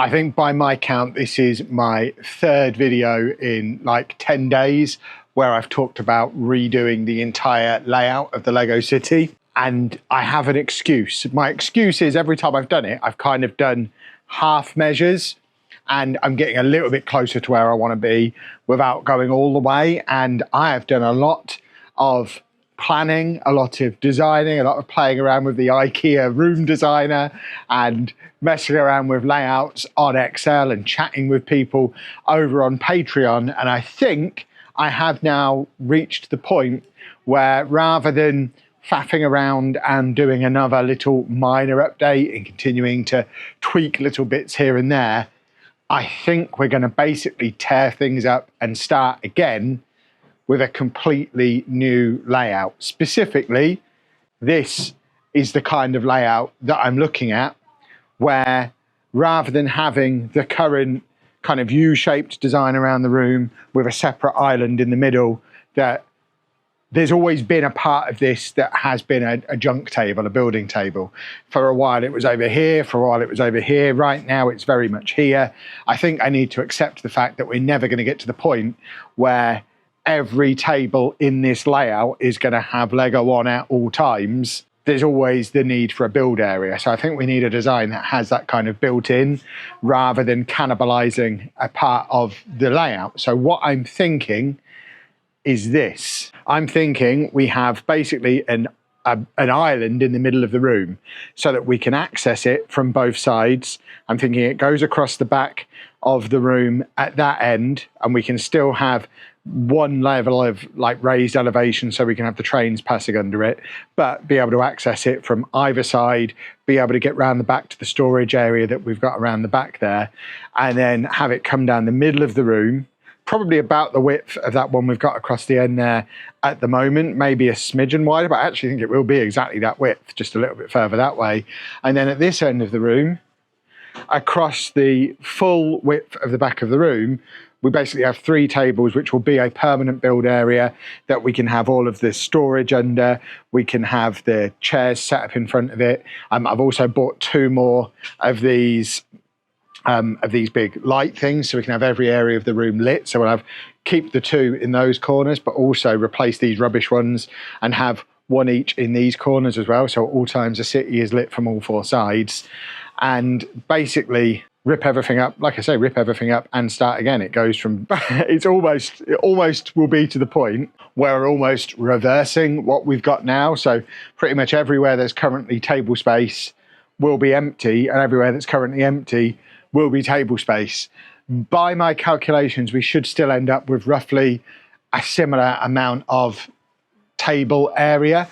I think by my count, this is my third video in like 10 days where I've talked about redoing the entire layout of the Lego city. And I have an excuse. My excuse is every time I've done it, I've kind of done half measures and I'm getting a little bit closer to where I want to be without going all the way. And I have done a lot of planning, a lot of designing, a lot of playing around with the IKEA room designer and messing around with layouts on Excel and chatting with people over on Patreon. And I think I have now reached the point where rather than faffing around and doing another little minor update and continuing to tweak little bits here and there, I think we're going to basically tear things up and start again with a completely new layout. Specifically, this is the kind of layout that I'm looking at, where rather than having the current kind of U-shaped design around the room with a separate island in the middle, that there's always been a part of this that has been a junk table, a building table. For a while it was over here, for a while it was over here. Right now it's very much here. I think I need to accept the fact that we're never going to get to the point where every table in this layout is going to have Lego on at all times. There's always the need for a build area. So I think we need a design that has that kind of built in rather than cannibalizing a part of the layout. So what I'm thinking is this. I'm thinking we have basically an island in the middle of the room so that we can access it from both sides. I'm thinking it goes across the back of the room at that end, and we can still have one level of like raised elevation so we can have the trains passing under it, but be able to access it from either side, be able to get round the back to the storage area that we've got around the back there, and then have it come down the middle of the room, probably about the width of that one we've got across the end there at the moment, maybe a smidgen wider, but I actually think it will be exactly that width, just a little bit further that way. And then at this end of the room, across the full width of the back of the room, we basically have 3 tables, which will be a permanent build area that we can have all of the storage under. We can have the chairs set up in front of it. I've also bought 2 more of these big light things, so we can have every area of the room lit. So we'll keep the 2 in those corners, but also replace these rubbish ones and have 1 each in these corners as well. So at all times the city is lit from all 4 sides, and basically rip everything up, like I say, rip everything up and start again. It goes from, it almost will be to the point where we're almost reversing what we've got now. So pretty much everywhere there's currently table space will be empty, and everywhere that's currently empty will be table space. By my calculations, we should still end up with roughly a similar amount of table area.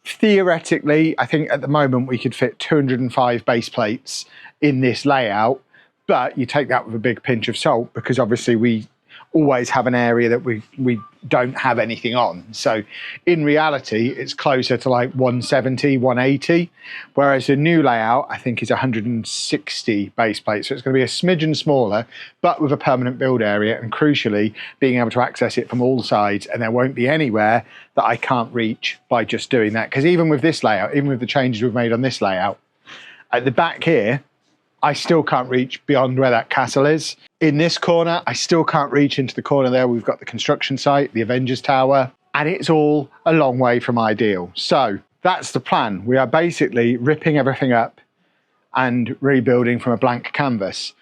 Theoretically, I think at the moment we could fit 205 base plates in this layout, but you take that with a big pinch of salt, because obviously we always have an area that we don't have anything on. So in reality, it's closer to like 170, 180, whereas the new layout, I think, is 160 base plates. So it's going to be a smidgen smaller, but with a permanent build area, and crucially, being able to access it from all sides, and there won't be anywhere that I can't reach by just doing that. Because even with this layout, even with the changes we've made on this layout, at the back here, I still can't reach beyond where that castle is. In this corner, I still can't reach into the corner there. We've got the construction site, the Avengers Tower, and it's all a long way from ideal. So that's the plan. We are basically ripping everything up and rebuilding from a blank canvas,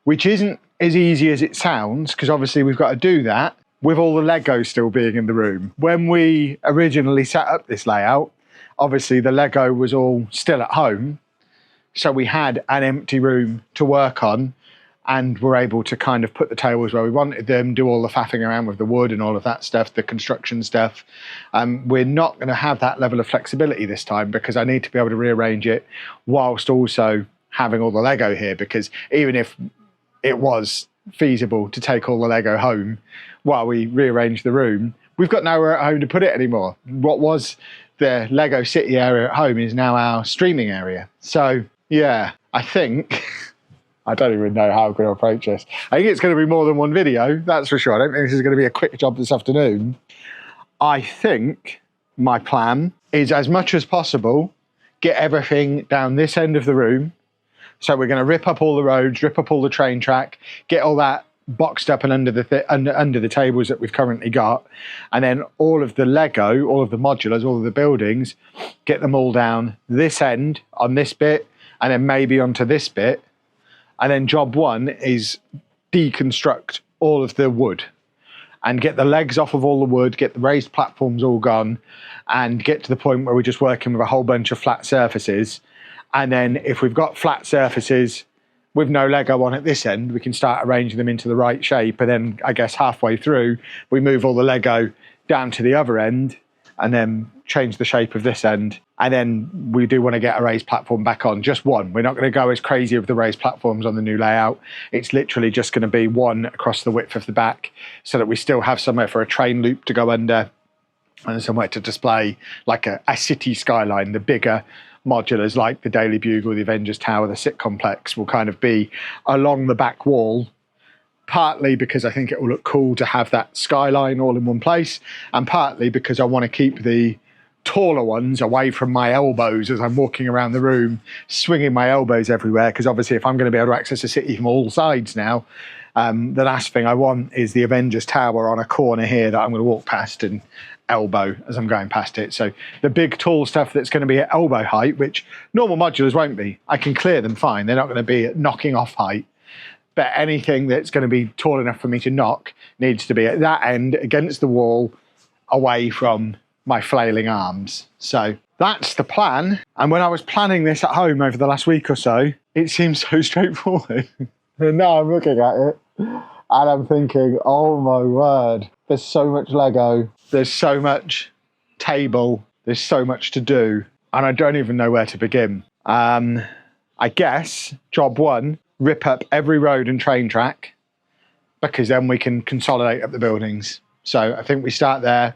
which isn't as easy as it sounds, because obviously we've got to do that with all the Lego still being in the room. When we originally set up this layout, obviously the Lego was all still at home. So we had an empty room to work on, and we're able to kind of put the tables where we wanted them, do all the faffing around with the wood and all of that stuff, the construction stuff. We're not going to have that level of flexibility this time, because I need to be able to rearrange it whilst also having all the Lego here, because even if it was feasible to take all the Lego home while we rearrange the room, we've got nowhere at home to put it anymore. What was the Lego City area at home is now our streaming area. So yeah, I think, I don't even know how I'm going to approach this. I think it's going to be more than one video, that's for sure. I don't think this is going to be a quick job this afternoon. I think my plan is, as much as possible, get everything down this end of the room So we're going to rip up all the roads, rip up all the train track, get all that boxed up and under the tables that we've currently got, and then all of the Lego, all of the modulars, all of the buildings, get them all down this end on this bit, and then maybe onto this bit. And then job one is deconstruct all of the wood and get the legs off of all the wood, get the raised platforms all gone, and get to the point where we're just working with a whole bunch of flat surfaces. And then if we've got flat surfaces with no Lego on at this end, we can start arranging them into the right shape. And then I guess halfway through, we move all the Lego down to the other end and then change the shape of this end. And then we do want to get a raised platform back on, just one. We're not going to go as crazy with the raised platforms on the new layout. It's literally just going to be one across the width of the back so that we still have somewhere for a train loop to go under and somewhere to display like a city skyline. The bigger modulars like the Daily Bugle, the Avengers Tower, the Sit Complex will kind of be along the back wall, partly because I think it will look cool to have that skyline all in one place, and partly because I want to keep the taller ones away from my elbows as I'm walking around the room, swinging my elbows everywhere, because obviously if I'm going to be able to access the city from all sides now, the last thing I want is the Avengers Tower on a corner here that I'm going to walk past and elbow as I'm going past it. So the big tall stuff that's going to be at elbow height, which normal modulars won't be, I can clear them fine. They're not going to be at knocking off height. But anything that's going to be tall enough for me to knock needs to be at that end against the wall, away from my flailing arms. So that's the plan. And when I was planning this at home over the last week or so, it seems so straightforward. And now I'm looking at it and I'm thinking, oh my word, there's so much Lego, there's so much table, there's so much to do, and I don't even know where to begin. I guess job one, rip up every road and train track, because then we can consolidate up the buildings. So I think we start there.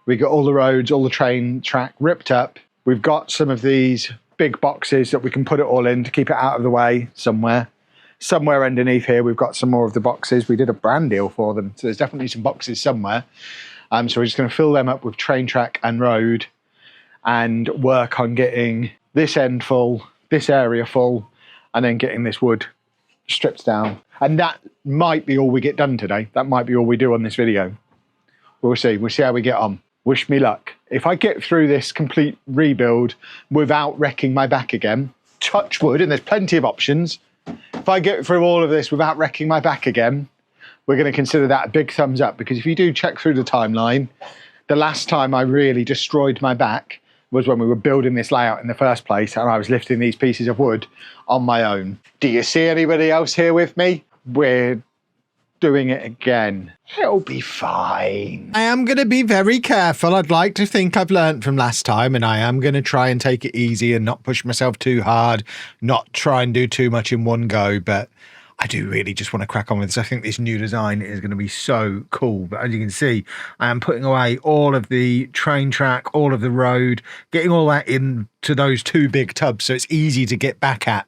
We got all the roads, all the train track ripped up. We've got some of these big boxes that we can put it all in to keep it out of the way somewhere. Somewhere underneath here, we've got some more of the boxes. We did a brand deal for them, so there's definitely some boxes somewhere. So we're just going to fill them up with train track and road and work on getting this end full, this area full, and then getting this wood stripped down. And that might be all we get done today. That might be all we do on this video. We'll see. We'll see how we get on. Wish me luck. If I get through this complete rebuild without wrecking my back again, touch wood, and there's plenty of options. If I get through all of this without wrecking my back again, we're going to consider that a big thumbs up, because if you do check through the timeline, the last time I really destroyed my back was when we were building this layout in the first place and I was lifting these pieces of wood on my own. Do you see anybody else here with me? We're doing it again. It'll be fine. I am going to be very careful. I'd like to think I've learned from last time, and I am going to try and take it easy and not push myself too hard, not try and do too much in one go, but I do really just want to crack on with this. I think this new design is going to be so cool. But as you can see, I am putting away all of the train track, all of the road, getting all that into those two big tubs so it's easy to get back at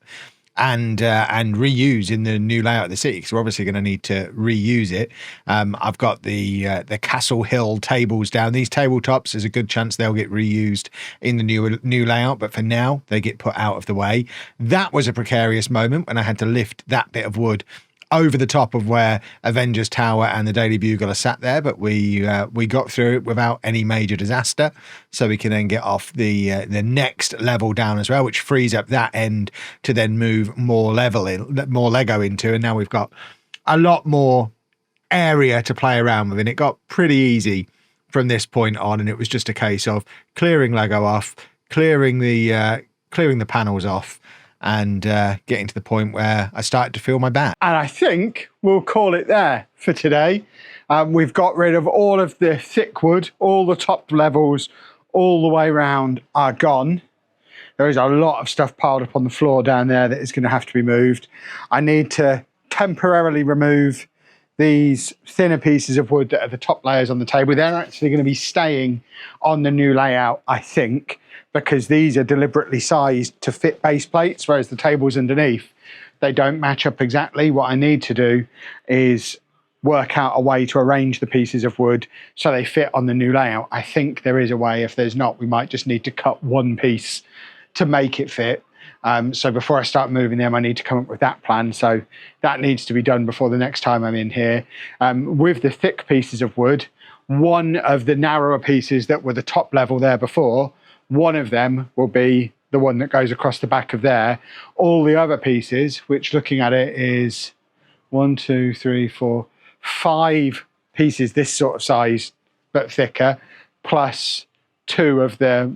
and reuse in the new layout of the city, because we're obviously going to need to reuse it. I've got the Castle Hill tables down. These tabletops, there's a good chance they'll get reused in the new layout, but for now they get put out of the way. That was a precarious moment when I had to lift that bit of wood over the top of where Avengers Tower and the Daily Bugle are sat there, but we got through it without any major disaster, so we can then get off the next level down as well, which frees up that end to then move more Lego into, and now we've got a lot more area to play around with, and it got pretty easy from this point on, and it was just a case of clearing Lego off, clearing the panels off, and getting to the point where I started to feel my back. And I think we'll call it there for today. We've got rid of all of the thick wood, all the top levels, all the way around are gone. There is a lot of stuff piled up on the floor down there that is going to have to be moved. I need to temporarily remove these thinner pieces of wood that are the top layers on the table. They're actually going to be staying on the new layout, I think, because these are deliberately sized to fit base plates, whereas the tables underneath, they don't match up exactly. What I need to do is work out a way to arrange the pieces of wood so they fit on the new layout. I think there is a way. If there's not, we might just need to cut one piece to make it fit. So before I start moving them, I need to come up with that plan. So that needs to be done before the next time I'm in here. With the thick pieces of wood, one of the narrower pieces that were the top level there before, one of them will be the one that goes across the back of there. All the other pieces, which looking at it is 1, 2, 3, 4, 5 pieces this sort of size but thicker, plus 2 of the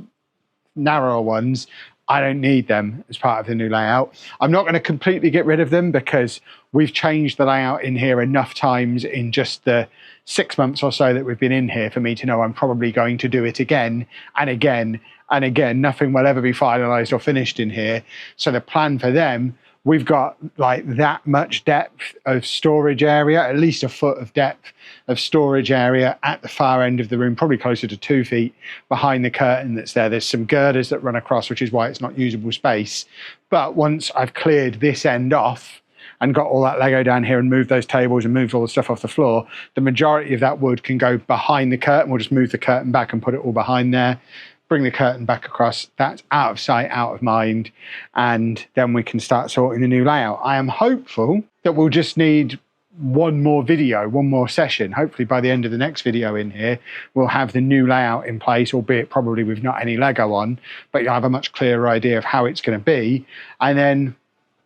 narrower ones, I don't need them as part of the new layout. I'm not going to completely get rid of them because we've changed the layout in here enough times in just the 6 months or so that we've been in here for me to know I'm probably going to do it again and again and again. Nothing will ever be finalized or finished in here. So the plan for them, we've got like that much depth of storage area, at least a foot of depth of storage area at the far end of the room, probably closer to 2 feet behind the curtain that's there. There's some girders that run across, which is why it's not usable space. But once I've cleared this end off and got all that Lego down here and moved those tables and moved all the stuff off the floor, the majority of that wood can go behind the curtain. We'll just move the curtain back and put it all behind there. Bring the curtain back across. That's out of sight, out of mind. And then we can start sorting the new layout. I am hopeful that we'll just need one more video, one more session. Hopefully by the end of the next video in here, we'll have the new layout in place, albeit probably with not any Lego on, but you'll have a much clearer idea of how it's going to be. And then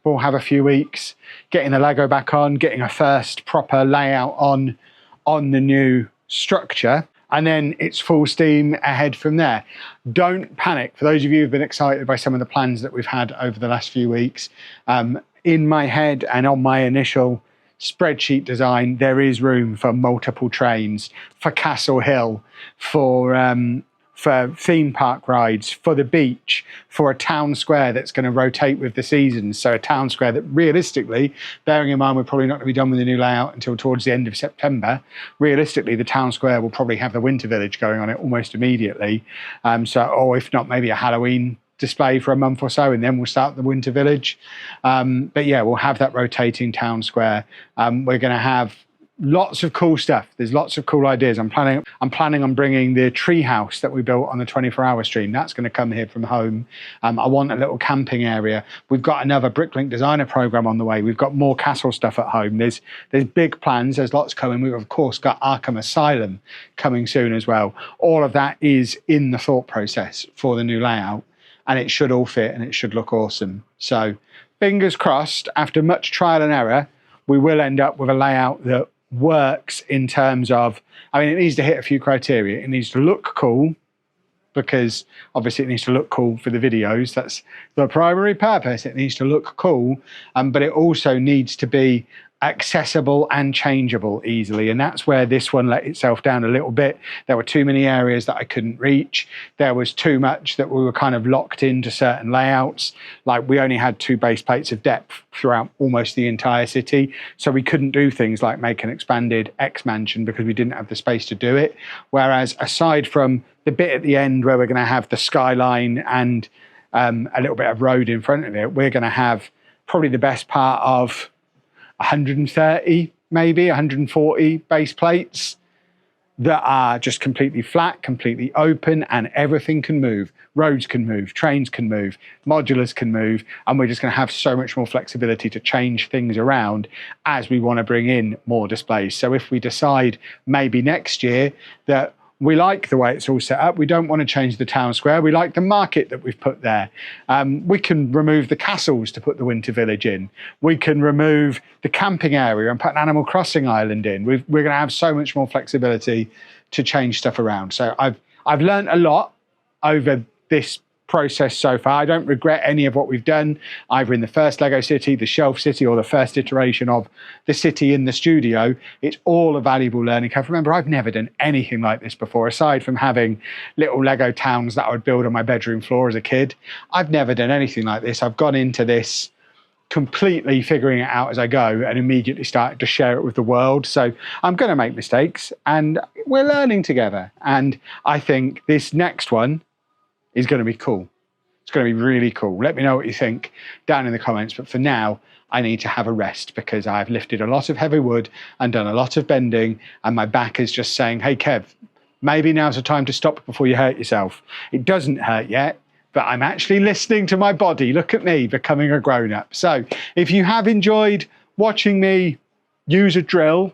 we'll have a few weeks getting the Lego back on, getting a first proper layout on the new structure. And then it's full steam ahead from there. Don't panic. For those of you who've been excited by some of the plans that we've had over the last few weeks, in my head and on my initial spreadsheet design, there is room for multiple trains, for Castle Hill, for theme park rides, for the beach, for a town square that's going to rotate with the seasons. So a town square that realistically, bearing in mind we're probably not going to be done with the new layout until towards the end of September, realistically the town square will probably have the winter village going on it almost immediately. Or if not, maybe a Halloween display for a month or so, and then we'll start the winter village. But yeah, we'll have that rotating town square. We're going to have lots of cool stuff. There's lots of cool ideas. I'm planning on bringing the tree house that we built on the 24-hour stream. That's going to come here from home. I want a little camping area. We've got another Bricklink designer program on the way. We've got more castle stuff at home. There's big plans. There's lots coming. We've of course got Arkham Asylum coming soon as well. All of that is in the thought process for the new layout, and it should all fit and it should look awesome. So fingers crossed, after much trial and error, we will end up with a layout that works in terms of, I mean, it needs to hit a few criteria. It needs to look cool, because obviously it needs to look cool for the videos. That's the primary purpose. It needs to look cool, but it also needs to be accessible and changeable easily. And that's where this one let itself down a little bit. There were too many areas that I couldn't reach. There was too much that we were kind of locked into certain layouts. Like we only had 2 base plates of depth throughout almost the entire city. So we couldn't do things like make an expanded X mansion because we didn't have the space to do it. Whereas aside from the bit at the end where we're going to have the skyline and a little bit of road in front of it, we're going to have probably the best part of 130, maybe 140 base plates that are just completely flat, completely open, and everything can move. Roads can move, trains can move, modulars can move, and we're just going to have so much more flexibility to change things around as we want to bring in more displays. So if we decide maybe next year that we like the way it's all set up, we don't want to change the town square, we like the market that we've put there, we can remove the castles to put the winter village in. We can remove the camping area and put an Animal Crossing island in. We're going to have so much more flexibility to change stuff around. So I've learned a lot over this process so far. I don't regret any of what we've done, either in the first Lego City, the Shelf City, or the first iteration of the city in the studio. It's all a valuable learning curve. Remember, I've never done anything like this before, aside from having little Lego towns that I would build on my bedroom floor as a kid. I've never done anything like this. I've gone into this completely figuring it out as I go and immediately started to share it with the world. So I'm going to make mistakes and we're learning together. And I think this next one is going to be cool. It's going to be really cool. Let me know what you think down in the comments. But for now, I need to have a rest because I've lifted a lot of heavy wood and done a lot of bending, and my back is just saying, hey, Kev, maybe now's the time to stop before you hurt yourself. It doesn't hurt yet, but I'm actually listening to my body. Look at me becoming a grown-up. So if you have enjoyed watching me use a drill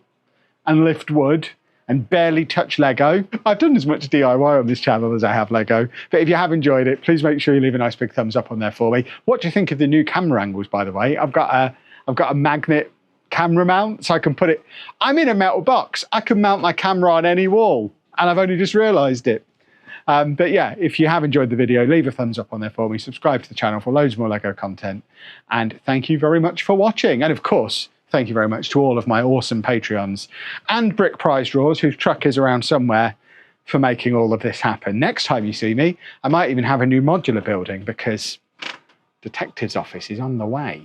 and lift wood and barely touch Lego, I've done as much DIY on this channel as I have Lego, but if you have enjoyed it, please make sure you leave a nice big thumbs up on there for me. What do you think of the new camera angles, by the way? I've got a magnet camera mount, so I can put it, I'm in a metal box. I can mount my camera on any wall, and I've only just realized it. But yeah, if you have enjoyed the video, leave a thumbs up on there for me, subscribe to the channel for loads more Lego content, and thank you very much for watching. And of course, thank you very much to all of my awesome Patreons and Brick Prize Drawers, whose truck is around somewhere, for making all of this happen. Next time you see me, I might even have a new modular building because Detective's office is on the way.